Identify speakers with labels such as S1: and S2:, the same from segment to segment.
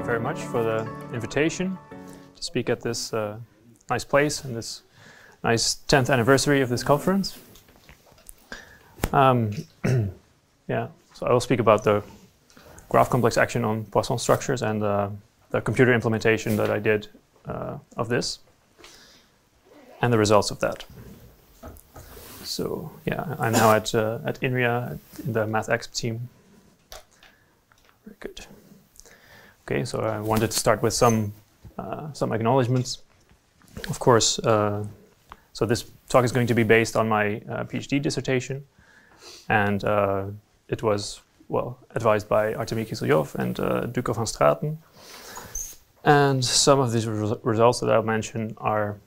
S1: you very much for the invitation to speak at this nice place and this nice 10th anniversary of this conference. Yeah, so I will speak about the graph complex action on Poisson structures and the computer implementation that I did of this and the results of that. So yeah, I'm now at INRIA in the mathx team. Very good. Okay, so I wanted to start with some acknowledgements. Of course, so this talk is going to be based on my PhD dissertation, and it was, well, advised by Artemi Kiselyov and Duco van Straten. And some of these results that I'll mention are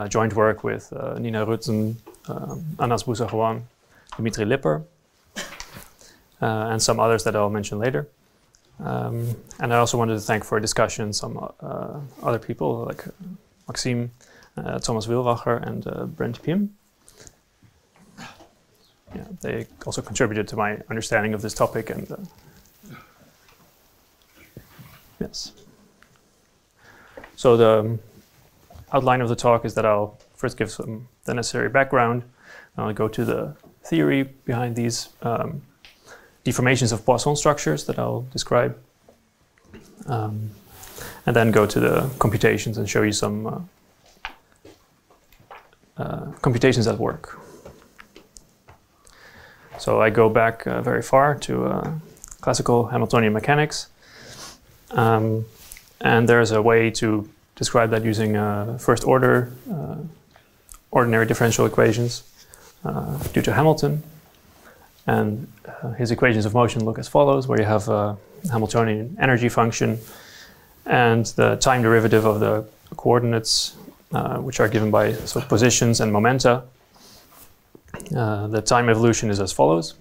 S1: joint work with Nina Rutzen, Anas Boussaghouan, Dimitri Lipper, and some others that I'll mention later. And I also wanted to thank for discussion some other people like Maxime, Thomas Wilwacher, and Brent Pim. Yeah, they also contributed to my understanding of this topic. And yes. So the outline of the talk is that I'll first give the necessary background. I'll go to the theory behind these deformations of Poisson structures that I'll describe, and then go to the computations and show you some computations at work. So I go back very far to classical Hamiltonian mechanics, and there's a way to describe that using first order ordinary differential equations due to Hamilton. And his equations of motion look as follows, where you have a Hamiltonian energy function and the time derivative of the coordinates, which are given by positions and momenta. The time evolution is as follows.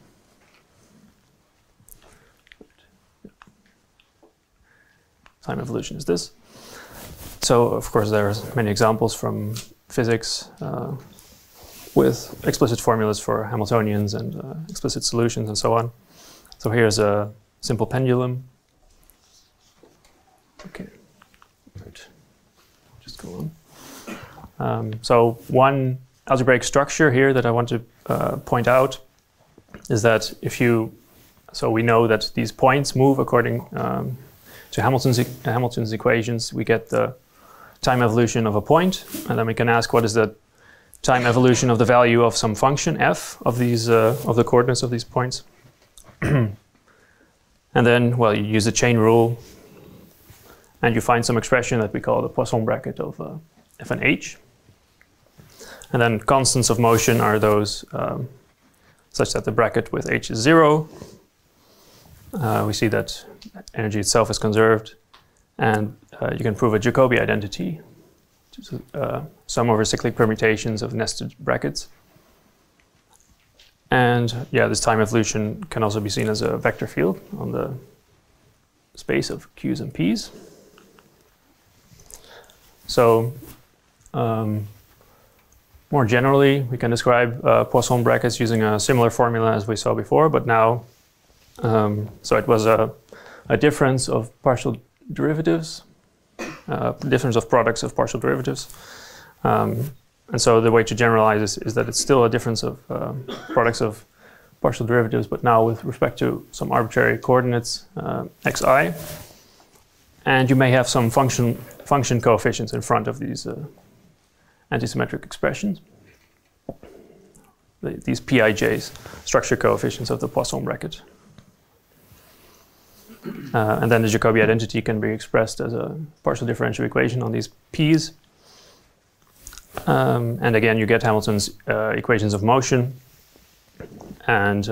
S1: Time evolution is this. So, of course, there are many examples from physics with explicit formulas for Hamiltonians and explicit solutions and so on. So here's a simple pendulum. Okay, right. Just go on. So one algebraic structure here that I want to point out is that so we know that these points move according to Hamilton's equations. We get the time evolution of a point, and then we can ask what is the time evolution of the value of some function f of these of the coordinates of these points. And then, well, you use the chain rule, and you find some expression that we call the Poisson bracket of f and h. And then constants of motion are those such that the bracket with h is 0. We see that energy itself is conserved, and you can prove a Jacobi identity. Sum over cyclic permutations of nested brackets. And yeah, this time evolution can also be seen as a vector field on the space of Q's and P's. So more generally, we can describe Poisson brackets using a similar formula as we saw before, but now, so it was a difference of partial derivatives, difference of products of partial derivatives. And so the way to generalize is that it's still a difference of products of partial derivatives, but now with respect to some arbitrary coordinates, xi. And you may have some function coefficients in front of these antisymmetric expressions. These Pij's, structure coefficients of the Poisson bracket. And then the Jacobi identity can be expressed as a partial differential equation on these P's. And again, you get Hamilton's equations of motion. And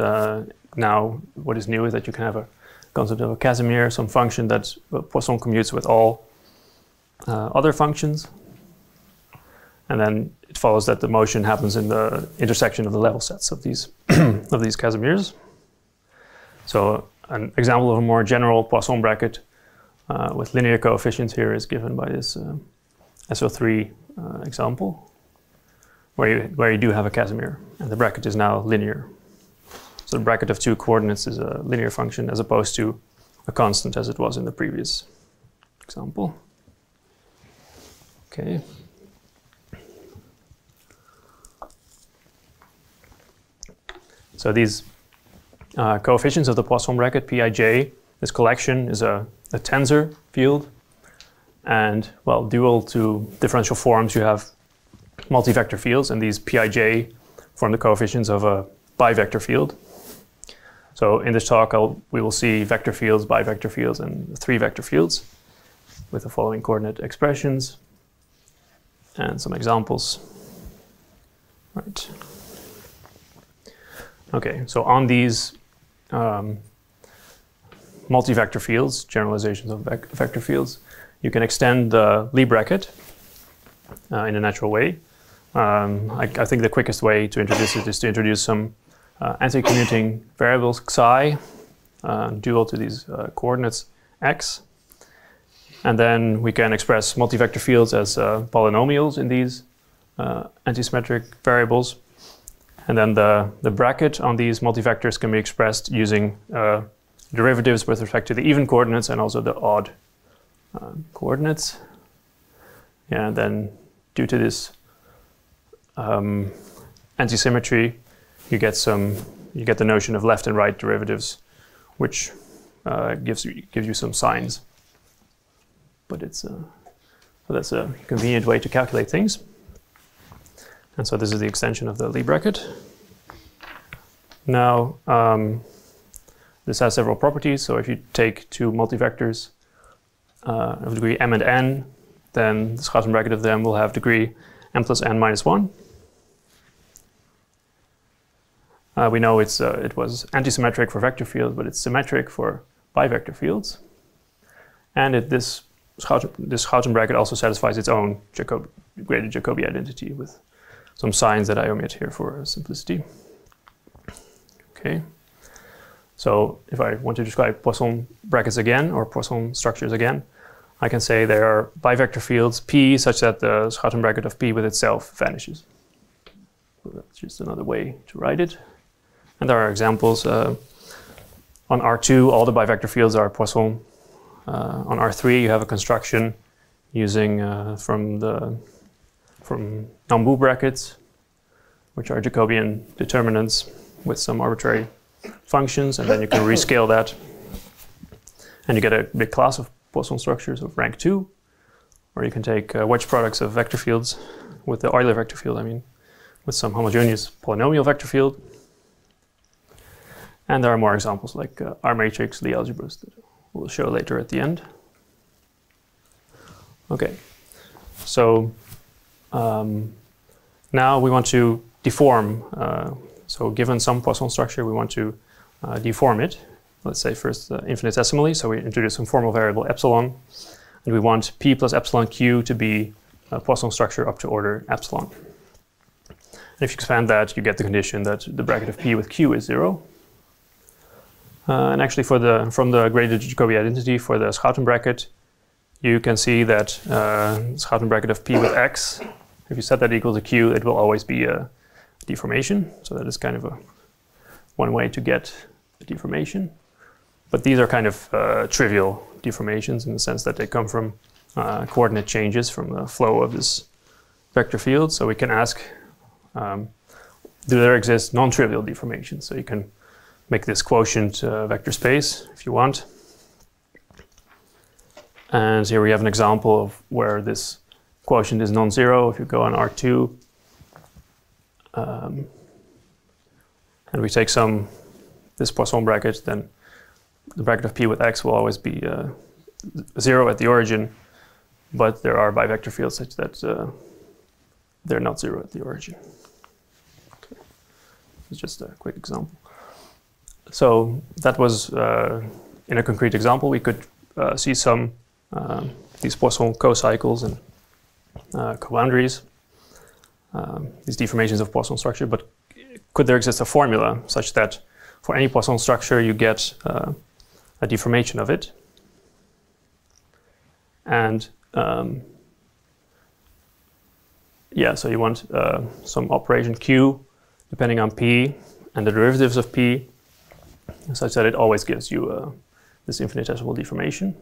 S1: now what is new is that you can have a concept of a Casimir, some function that Poisson commutes with all other functions. And then it follows that the motion happens in the intersection of the level sets of these of these Casimirs. So an example of a more general Poisson bracket with linear coefficients here is given by this SO3 example, where you do have a Casimir, and the bracket is now linear. So the bracket of two coordinates is a linear function as opposed to a constant as it was in the previous example. Okay. So these coefficients of the Poisson bracket Pij, this collection is a tensor field, and well, dual to differential forms, you have multi-vector fields, and these Pij form the coefficients of a bivector field. So in this talk, we will see vector fields, bivector fields, and three vector fields with the following coordinate expressions and some examples. Right. Okay, so on these multi-vector fields, generalizations of vector fields, you can extend the Lie bracket in a natural way. I think the quickest way to introduce it is to introduce some anti-commuting variables xi, dual to these coordinates x. And then we can express multi-vector fields as polynomials in these anti-symmetric variables. And then the bracket on these multivectors can be expressed using derivatives with respect to the even coordinates and also the odd coordinates. Yeah, and then due to this anti-symmetry, you get the notion of left and right derivatives, which gives you some signs. But it's so that's a convenient way to calculate things. And so this is the extension of the Lie bracket. Now, this has several properties. So if you take two multivectors of degree m and n, then the Schouten bracket of them will have degree m plus n minus 1. We know it was anti-symmetric for vector fields, but it's symmetric for bivector fields. And this Schouten bracket also satisfies its own graded Jacobi identity with some signs that I omit here for simplicity. Okay. So if I want to describe Poisson brackets again, or Poisson structures again, I can say there are bivector fields P such that the Schouten bracket of P with itself vanishes. So that's just another way to write it. And there are examples. On R2, all the bivector fields are Poisson. On R3, you have a construction using from Nambu brackets, which are Jacobian determinants with some arbitrary functions, and then you can rescale that. And you get a big class of Poisson structures of rank 2, or you can take wedge products of vector fields with the Euler vector field, with some homogeneous polynomial vector field. And there are more examples like R-matrix Lie algebras that we'll show later at the end. Okay, so now we want to deform. So given some Poisson structure, we want to deform it. Let's say first infinitesimally. So we introduce some formal variable epsilon, and we want p plus epsilon q to be a Poisson structure up to order epsilon. And if you expand that, you get the condition that the bracket of p with q is 0. And actually, from the graded Jacobi identity for the Schouten bracket, you can see that Schouten bracket of p with x, if you set that equal to q, it will always be a deformation. So that is kind of one way to get a deformation. But these are kind of trivial deformations in the sense that they come from coordinate changes from the flow of this vector field. So we can ask, do there exist non-trivial deformations? So you can make this quotient vector space if you want. And here we have an example of where this quotient is non-zero. If you go on R2, and we take this Poisson bracket, then the bracket of p with x will always be 0 at the origin, but there are bivector fields such that they're not 0 at the origin. Okay. It's just a quick example. So that was, in a concrete example, we could see some these Poisson cocycles and coboundaries, these deformations of Poisson structure, but could there exist a formula such that for any Poisson structure you get a deformation of it? And yeah, so you want some operation Q depending on P and the derivatives of P, such that it always gives you this infinitesimal deformation.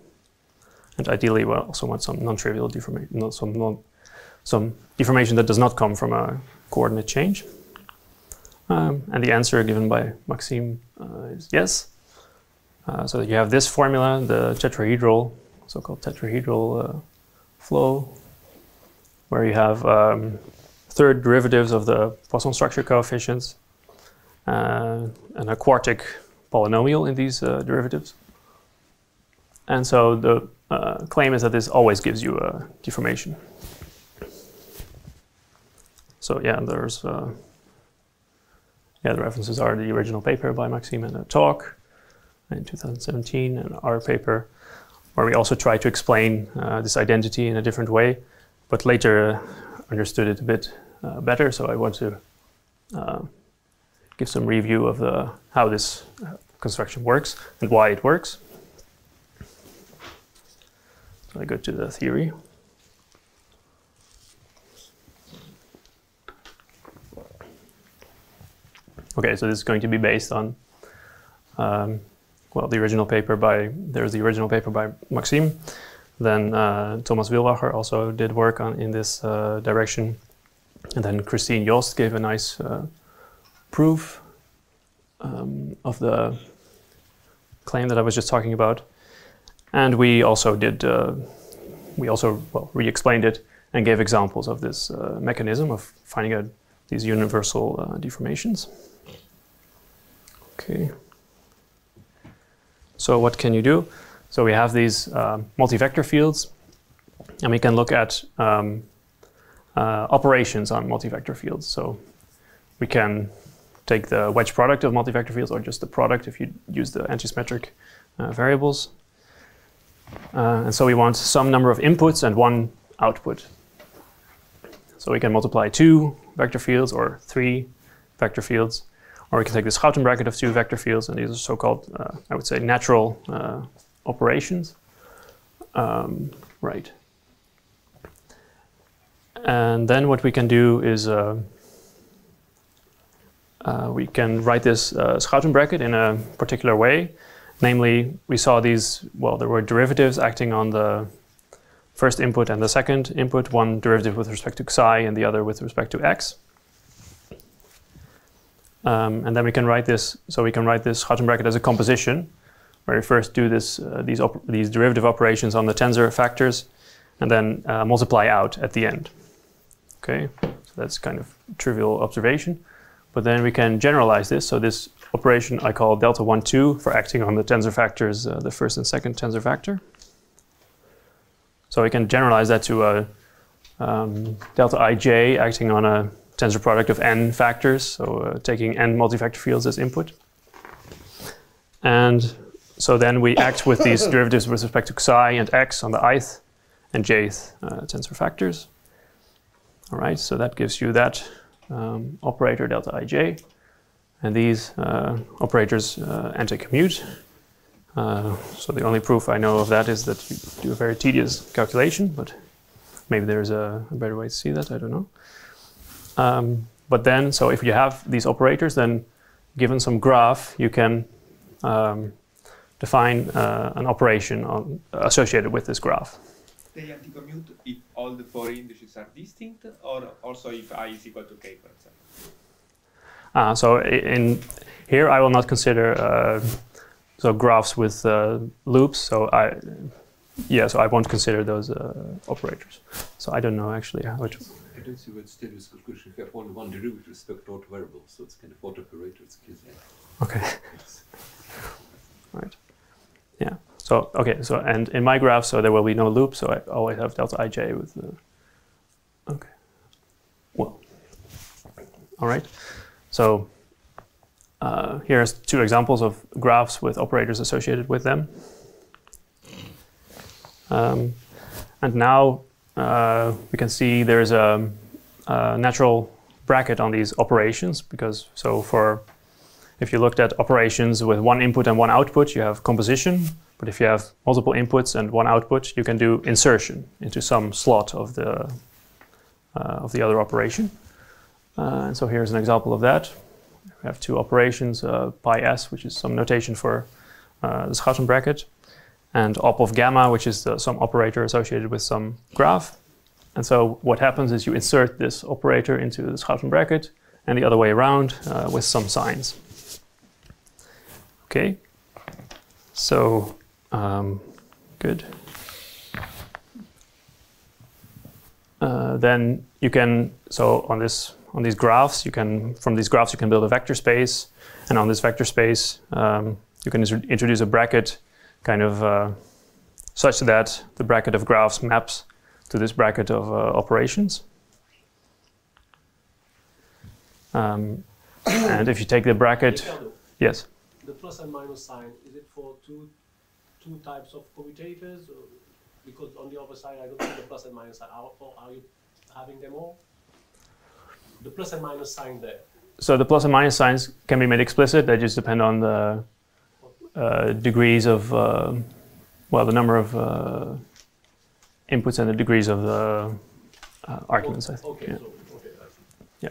S1: And ideally, we also want some non-trivial deformation, some deformation that does not come from a coordinate change. And the answer given by Maxime is yes. So you have this formula, the tetrahedral, so-called tetrahedral flow, where you have third derivatives of the Poisson structure coefficients and a quartic polynomial in these derivatives. And so the claim is that this always gives you a deformation. So yeah, there's the references are the original paper by Maxime and a talk in 2017, and our paper where we also try to explain this identity in a different way, but later understood it a bit better. So I want to give some review of how this construction works and why it works. So I go to the theory. Okay, so this is going to be based on well, the original paper there's the original paper by Maxime. Then Thomas Wilbacher also did work in this direction. And then Christine Jost gave a nice proof of the claim that I was just talking about. And we also did, re-explained it and gave examples of this mechanism of finding out these universal deformations. Okay. So what can you do? So we have these multi-vector fields, and we can look at operations on multi-vector fields. So we can take the wedge product of multi-vector fields, or just the product if you use the antisymmetric variables. And so we want some number of inputs and one output. So we can multiply 2 vector fields or 3 vector fields. Or we can take this Schouten bracket of 2 vector fields, and these are so-called, I would say, natural operations. Right. And then what we can do is we can write this Schouten bracket in a particular way. Namely, we saw these, well, there were derivatives acting on the first input and the second input, one derivative with respect to xi and the other with respect to x. And then we can write this, so we can write this Schouten bracket as a composition, where we first do these derivative operations on the tensor factors, and then multiply out at the end. Okay, so that's kind of a trivial observation. But then we can generalize this. So this operation I call delta 1, 2 for acting on the tensor factors, the first and second tensor factor. So we can generalize that to a delta ij acting on a tensor product of n factors, so taking n multi-vector fields as input. And so then we act with these derivatives with respect to xi and x on the ith and jth tensor factors. All right, so that gives you that operator delta ij. And these operators anti-commute. So the only proof I know of that is that you do a very tedious calculation, but maybe there's a better way to see that, I don't know. But then, so if you have these operators, then given some graph, you can define an operation associated with this graph.
S2: They anti-commute if all the 4 indices are distinct, or also if I is equal to k, for example?
S1: So in here, I will not consider so graphs with loops. So I won't consider those operators. So I don't know actually how it.
S3: I don't see what Stelios' conclusion. You have only one derivative with respect to variables, so it's kind of what operator it's given.
S1: Okay. Right. Yeah. So okay. So and in my graph, so there will be no loop. So I always have delta ij with the. Okay. Well. All right. So here's 2 examples of graphs with operators associated with them. And now we can see there's a natural bracket on these operations, because if you looked at operations with 1 input and 1 output, you have composition. But if you have multiple inputs and 1 output, you can do insertion into some slot of the other operation. And so here's an example of that. We have 2 operations, pi s, which is some notation for the Schouten bracket. and op of gamma, which is some operator associated with some graph. And so what happens is you insert this operator into the Schouten bracket, and the other way around with some signs. Okay, so good. Then you can, so on these graphs, from these graphs you can build a vector space, and on this vector space you can introduce a bracket kind of such that the bracket of graphs maps to this bracket of operations. And if you take the bracket,
S4: Ricardo,
S1: yes.
S4: the plus and minus sign, is it for two types of commutators? Or, because on the other side, I don't see the plus and minus sign. Are you having them all? The plus and minus sign there.
S1: So the plus and minus signs can be made explicit. They just depend on the degrees of, well, the number of inputs and the degrees of the arguments, I think.
S4: Okay,
S1: Yeah.
S4: so, okay, I see.
S1: Yeah.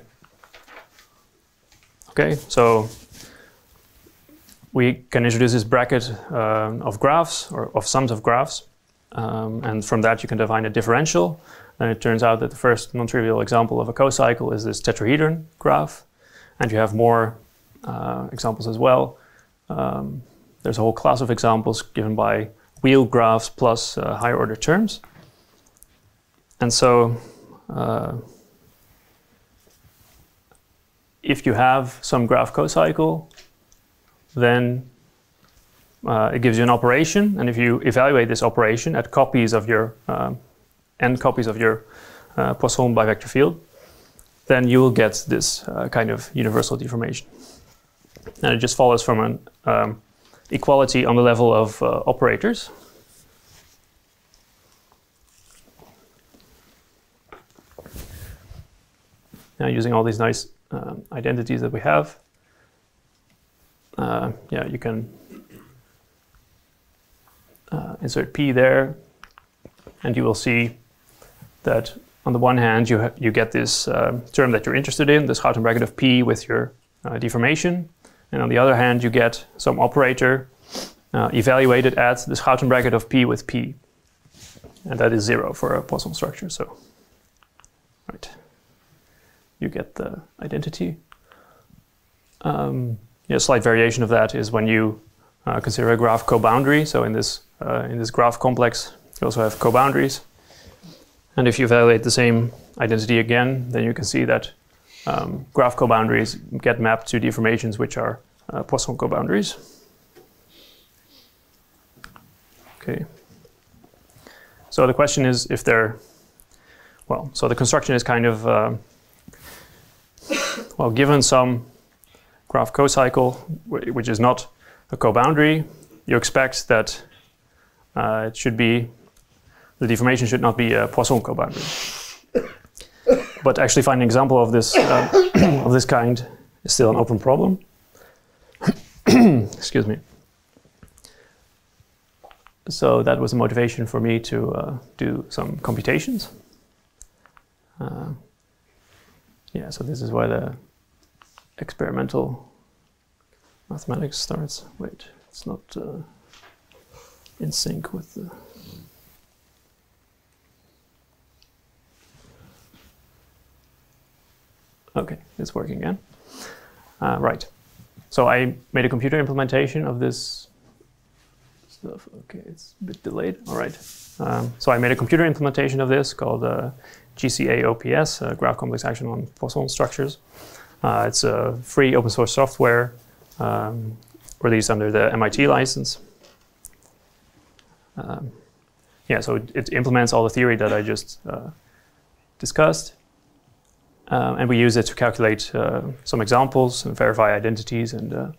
S1: Okay, so we can introduce this bracket of graphs, or of sums of graphs, and from that you can define a differential. And it turns out that the first non-trivial example of a cocycle is this tetrahedron graph, and you have more examples as well. There's a whole class of examples given by wheel graphs plus higher order terms. And so if you have some graph cocycle, then it gives you an operation, and if you evaluate this operation at copies of your n copies of your Poisson bivector field, then you will get this kind of universal deformation. And it just follows from an equality on the level of operators. Now, using all these nice identities that we have, yeah, you can insert p there, and you will see that on the one hand you get this term that you're interested in, this Schouten bracket of p with your deformation, and on the other hand you get some operator evaluated at the Schouten bracket of p with p, and that is 0 for a Poisson structure. So, right, you get the identity. Yeah, a slight variation of that is when you consider a graph coboundary. So in this graph complex, you also have coboundaries. And if you evaluate the same identity again, then you can see that graph coboundaries get mapped to deformations which are Poisson coboundaries. Okay. So the question is if they're, well, so the construction is kind of, well, given some graph cocycle, which is not a coboundary, you expect that it should be, the deformation should not be a Poisson coboundary. But actually finding an example of this of this kind is still an open problem. Excuse me. So that was a motivation for me to do some computations. Yeah, so this is where the experimental mathematics starts. Wait, it's not in sync with the... Okay, it's working again. Right. So I made a computer implementation of this stuff. Okay, it's a bit delayed. All right. So I made a computer implementation of this called GCA-OPS, Graph Complex Action on Poisson Structures. It's a free open source software released under the MIT license. Yeah, so it implements all the theory that I just discussed. And we use it to calculate some examples and verify identities, and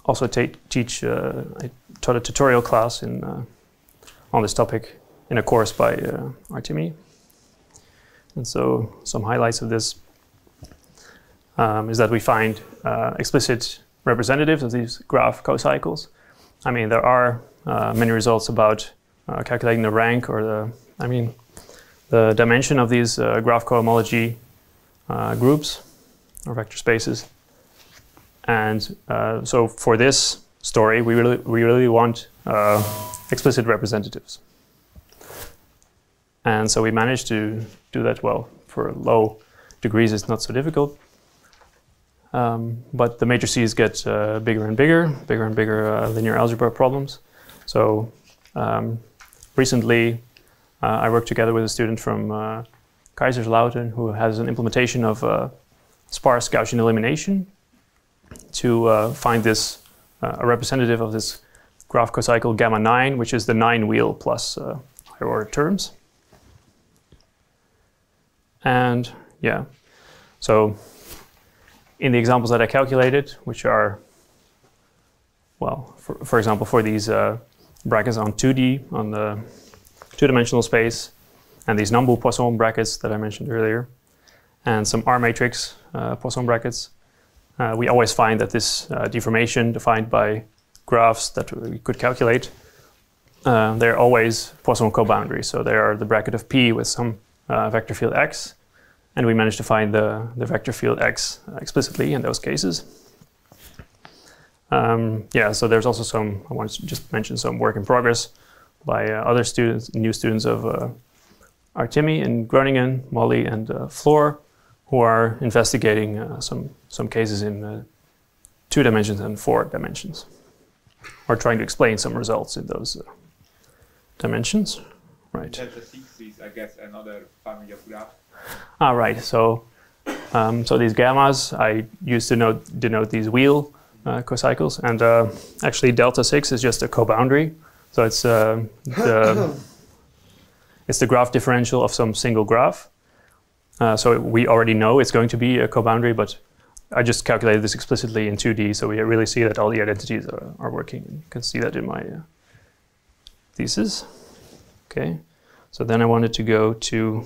S1: also teach. I taught a tutorial class on this topic in a course by Artemi. And so some highlights of this is that we find explicit representatives of these graph cocycles. I mean, there are many results about calculating the rank or the dimension of these graph cohomology groups or vector spaces. And so for this story, we really want explicit representatives. And so we managed to do that well. For low degrees, it's not so difficult. But the matrices get bigger and bigger linear algebra problems. So recently, I worked together with a student from Kaiserslautern who has an implementation of sparse Gaussian elimination to find this a representative of this graph cocycle gamma 9, which is the 9 wheel plus higher order terms. And yeah, so in the examples that I calculated, which are, well, for example, for these brackets on 2D, on the two-dimensional space, and these Nambu Poisson brackets that I mentioned earlier, and some R-matrix Poisson brackets, we always find that this deformation defined by graphs that we could calculate, they're always Poisson coboundaries. So they are the bracket of P with some vector field x, and we managed to find the vector field x explicitly in those cases. Yeah, so there's also some, I want to just mention some work in progress by other students, new students of Artemi in Groningen, Molly, and Floor, who are investigating some cases in 2 dimensions and 4 dimensions, or trying to explain some results in those dimensions. Right.
S2: Delta 6 is, I guess, another family of graphs.
S1: Ah, right. So, so these gammas I used to denote these wheel cocycles, and actually delta 6 is just a coboundary. So it's it's the graph differential of some single graph. So we already know it's going to be a coboundary, but I just calculated this explicitly in 2D, so we really see that all the identities are working. You can see that in my thesis. Okay, so then I wanted to go to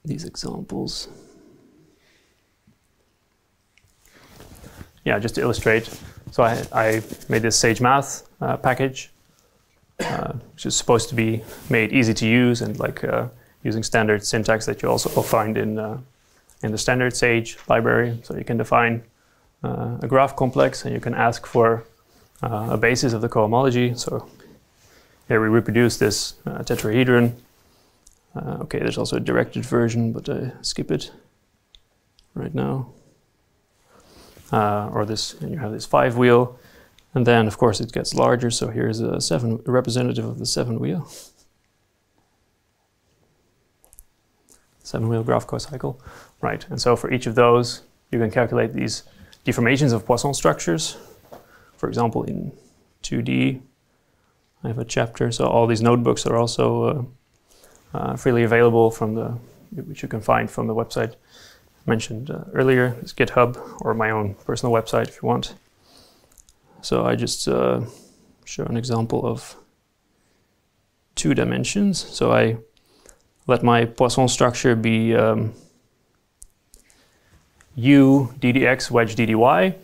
S1: these examples. Yeah, just to illustrate. So I made this Sage Math package, which is supposed to be made easy to use and like using standard syntax that you also find in the standard Sage library. So you can define a graph complex, and you can ask for a basis of the cohomology. So here we reproduce this tetrahedron. Okay, there's also a directed version, but I skip it right now. Or this, and you have this 5 wheel, and then of course it gets larger. So here's a representative of the 7 wheel. 7 wheel graph cocycle, right? And so for each of those, you can calculate these deformations of Poisson structures. For example, in 2D, I have a chapter. So all these notebooks are also freely available from which you can find from the website mentioned earlier. It's GitHub, or my own personal website if you want. So I just show an example of 2 dimensions. So I let my Poisson structure be u ddx wedge ddy,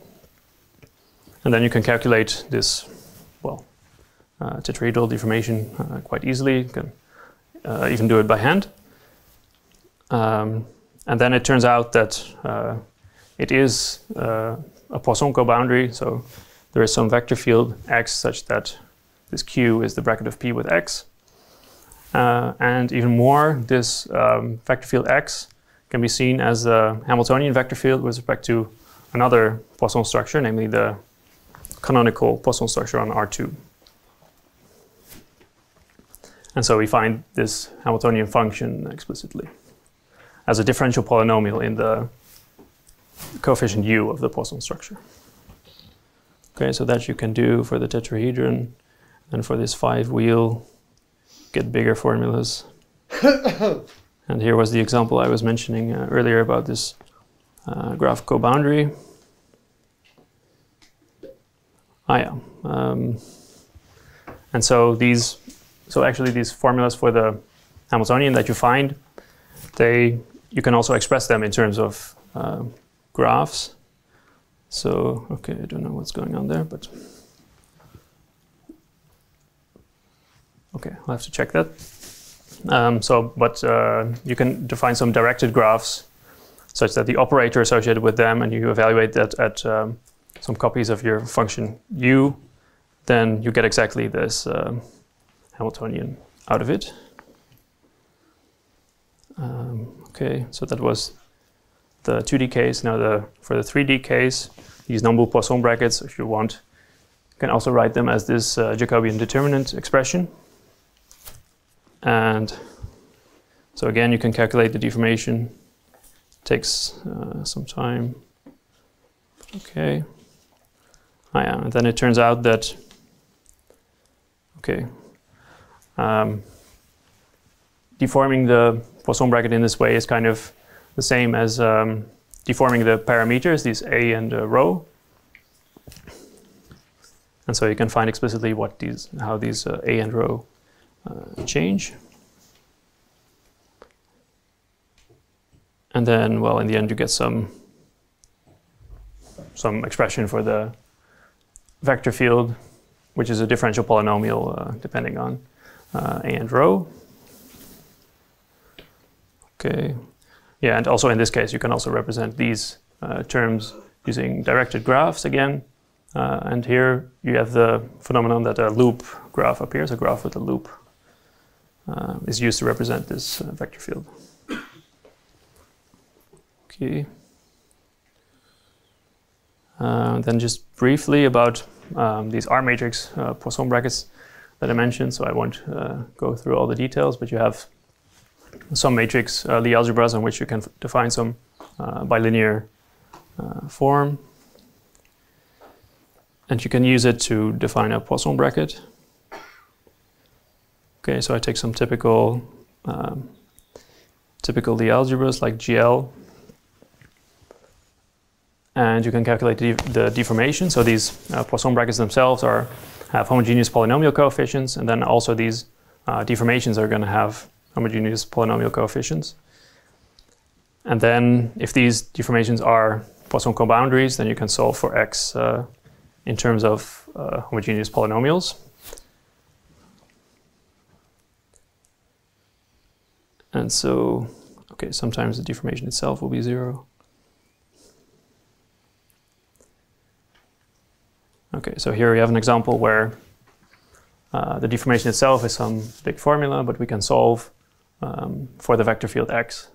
S1: and then you can calculate this, well, tetrahedral deformation quite easily. You can even do it by hand. And then it turns out that it is a Poisson coboundary, so there is some vector field x such that this Q is the bracket of P with x. And even more, this vector field x can be seen as a Hamiltonian vector field with respect to another Poisson structure, namely the canonical Poisson structure on R2. And so we find this Hamiltonian function explicitly as a differential polynomial in the coefficient u of the Poisson structure. Okay, so that you can do for the tetrahedron, and for this 5 wheel, get bigger formulas. And here was the example I was mentioning earlier about this graph coboundary. Yeah. And so actually these formulas for the Hamiltonian that you find, you can also express them in terms of graphs. So, okay, I don't know what's going on there, but okay, I'll have to check that. You can define some directed graphs such that the operator associated with them, and you evaluate that at some copies of your function u, then you get exactly this Hamiltonian out of it. Okay, so that was the 2D case. Now for the 3D case, these Nambu Poisson brackets, if you want, you can also write them as this Jacobian determinant expression. And so again, you can calculate the deformation. It takes some time. Okay. Yeah, and then it turns out that, okay, deforming the Poisson bracket in this way is kind of the same as deforming the parameters, these a and rho. And so you can find explicitly how these a and rho change. And then, well, in the end, you get some expression for the vector field, which is a differential polynomial depending on a and rho. Okay. Yeah, and also in this case, you can also represent these terms using directed graphs again. And here you have the phenomenon that a loop graph appears, a graph with a loop is used to represent this vector field. Okay. Then just briefly about these R-matrix Poisson brackets that I mentioned. So I won't go through all the details, but you have some matrix Lie algebras on which you can define some bilinear form. And you can use it to define a Poisson bracket. Okay, so I take some typical Lie algebras like GL. And you can calculate the deformation. So these Poisson brackets themselves have homogeneous polynomial coefficients, and then also these deformations are going to have homogeneous polynomial coefficients. And then if these deformations are Poisson coboundaries, then you can solve for x in terms of homogeneous polynomials. And so, okay, sometimes the deformation itself will be 0. Okay, so here we have an example where the deformation itself is some big formula, but we can solve for the vector field x,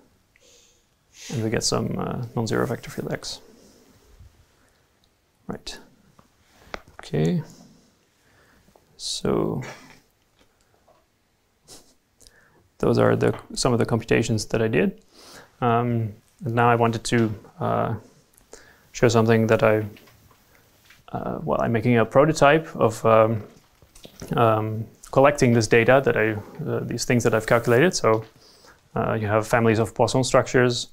S1: and we get some non-zero vector field x. Right. Okay. So those are some of the computations that I did. And now I wanted to show something that I'm making a prototype of collecting this data that these things that I've calculated. So you have families of Poisson structures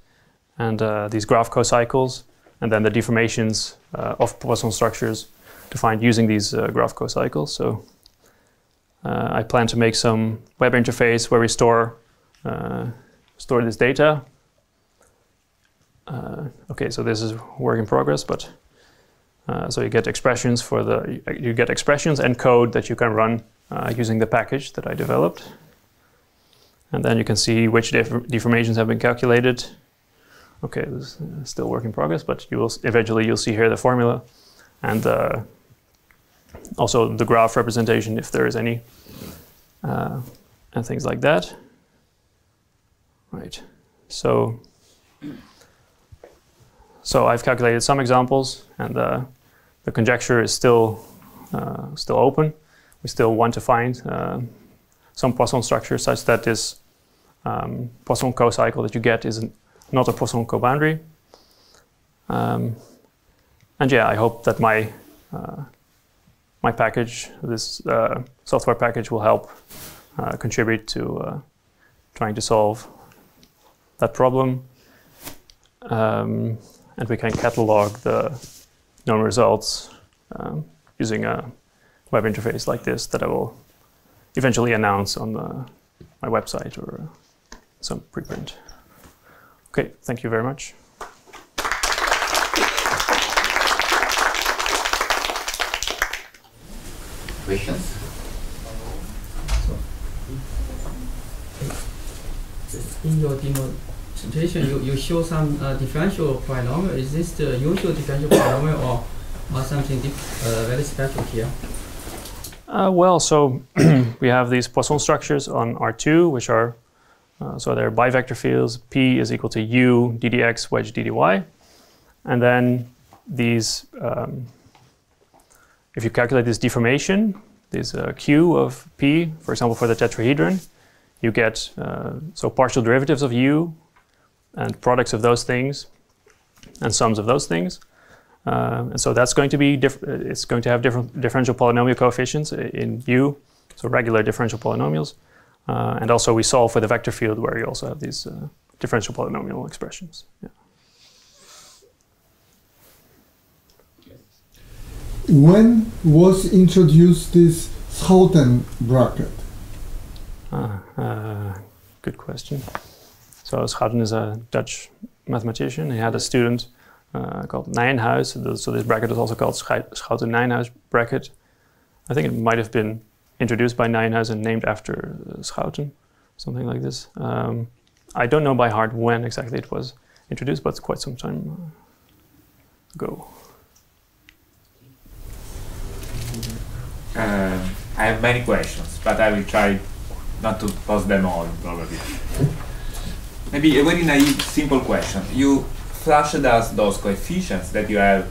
S1: and these graph cocycles, and then the deformations of Poisson structures defined using these graph cocycles. So I plan to make some web interface where we store this data. Okay, so this is work in progress, but so you get expressions and code that you can run using the package that I developed. And then you can see which deformations have been calculated. Okay, this is still work in progress, but eventually you'll see here the formula and also the graph representation if there is any, and things like that. Right. So I've calculated some examples, and the conjecture is still open. We still want to find some Poisson structure such that this Poisson cocycle that you get is not a Poisson coboundary. And yeah, I hope that my package, this software package, will help contribute to trying to solve that problem. And we can catalog the known results using a web interface like this that I will eventually announce on my website or some preprint. Okay, thank you very much.
S5: Questions? In your demonstration, you show some differential polynomial. Is this the usual differential polynomial, or Or something very special here.
S1: Well, so we have these Poisson structures on R2, which are, so they're bivector fields. P is equal to U ddx wedge ddy. And then these, if you calculate this deformation, this Q of P, for example, for the tetrahedron, you get so partial derivatives of U and products of those things and sums of those things. And so that's going to be it's going to have different differential polynomial coefficients in U, so regular differential polynomials. And also we solve for the vector field where you also have these differential polynomial expressions. Yeah.
S6: When was introduced this Schouten bracket?
S1: Good question. So Schouten is a Dutch mathematician. He had a student called Nijenhuis. So this bracket is also called Schouten-Nijenhuis bracket. I think it might have been introduced by Nijenhuis and named after Schouten, something like this. I don't know by heart when exactly it was introduced, but it's quite some time ago.
S7: I have many questions, but I will try not to pose them all, probably. Maybe a very naive, simple question. You flashed us those coefficients that you have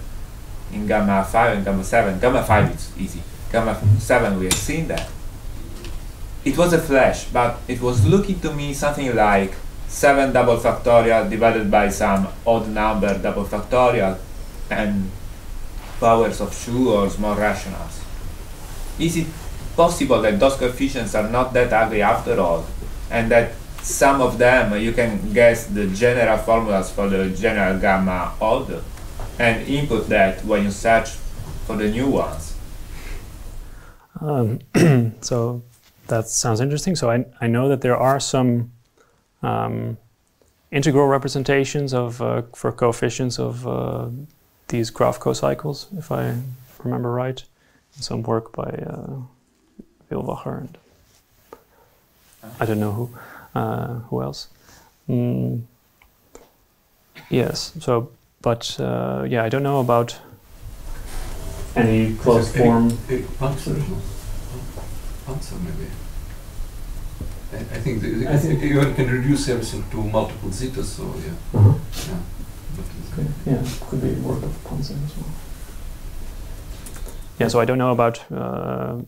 S7: in gamma 5 and gamma 7. Gamma 5 is easy. Gamma 7, we have seen that. It was a flash, but it was looking to me something like 7 double factorial divided by some odd number double factorial and powers of 2 or small rationals. Is it possible that those coefficients are not that ugly after all, and that some of them you can guess the general formulas for the general gamma odd and input that when you search for the new ones?
S1: So that sounds interesting. So I know that there are some integral representations of for coefficients of these graph cocycles, if I remember right. Some work by Wilwacher and I don't know who else. Yes. So, but yeah, I don't know about any closed form.
S3: Answer maybe. I think you can reduce everything to multiple zetas. So yeah. Yeah.
S1: Okay. Yeah, could be work of Kontsevich as well. Yeah, so I don't know about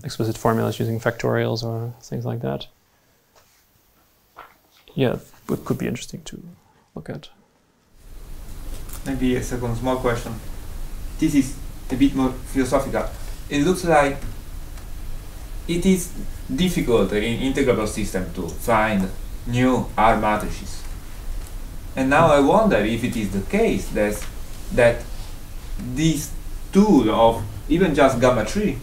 S1: explicit formulas using factorials or things like that. Yeah, it could be interesting to look at.
S7: Maybe a second small question. This is a bit more philosophical. It looks like it is difficult in integrable system to find new R matrices. And now I wonder if it is the case that this tool of even just gamma 3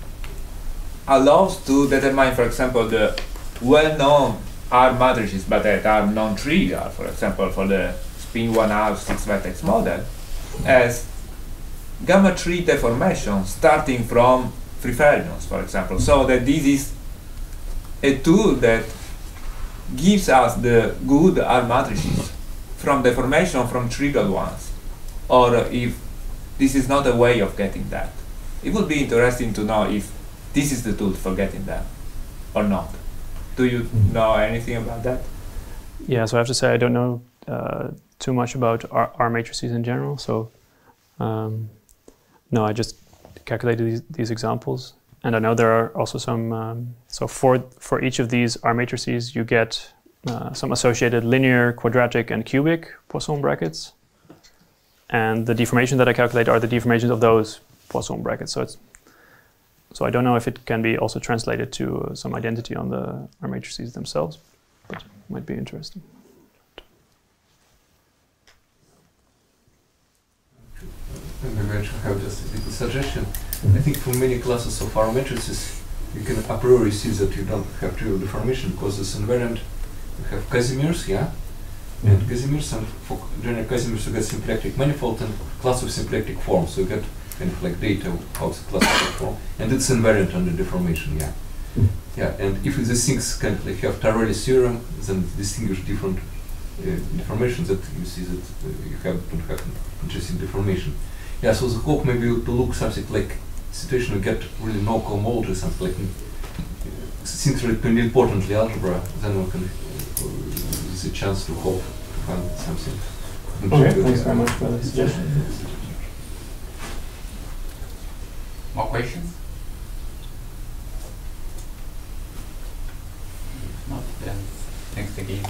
S7: allows to determine, for example, the well-known R matrices but that are non-trivial, for example, for the spin 1/2 6-vertex model, as gamma 3 deformation starting from free fermions, for example, so that this is a tool that gives us the good R matrices from deformation from trivial ones, or if this is not a way of getting that. It would be interesting to know if this is the tool for getting that or not. Do you know anything about that?
S1: Yeah, so I have to say I don't know too much about R matrices in general. So no, I just calculated these examples, and I know there are also some. So for each of these R matrices, you get some associated linear, quadratic, and cubic Poisson brackets, and the deformation that I calculate are the deformations of those Poisson brackets. So I don't know if it can be also translated to some identity on the R matrices themselves, but it might be interesting.
S3: Maybe I should have just a little suggestion. I think for many classes of R matrices, you can a priori see that you don't have trivial deformation because it's invariant. You have Casimirs, yeah? And Casimirs, and for general Casimirs, you get symplectic manifold and class of symplectic form. So you get kind of like data of how the class of form, and it's invariant under deformation, yeah. Yeah, and if these things kind of like have Tarelli's theorem, then distinguish different deformations that you see that you don't have interesting deformation. Yeah, so the hope maybe to look something like situation we get really no cohomology, something like things really importantly algebra, then we can the chance to hope to find something.
S1: Okay, thanks very much for the suggestion.
S7: More questions? Not then. Thanks again.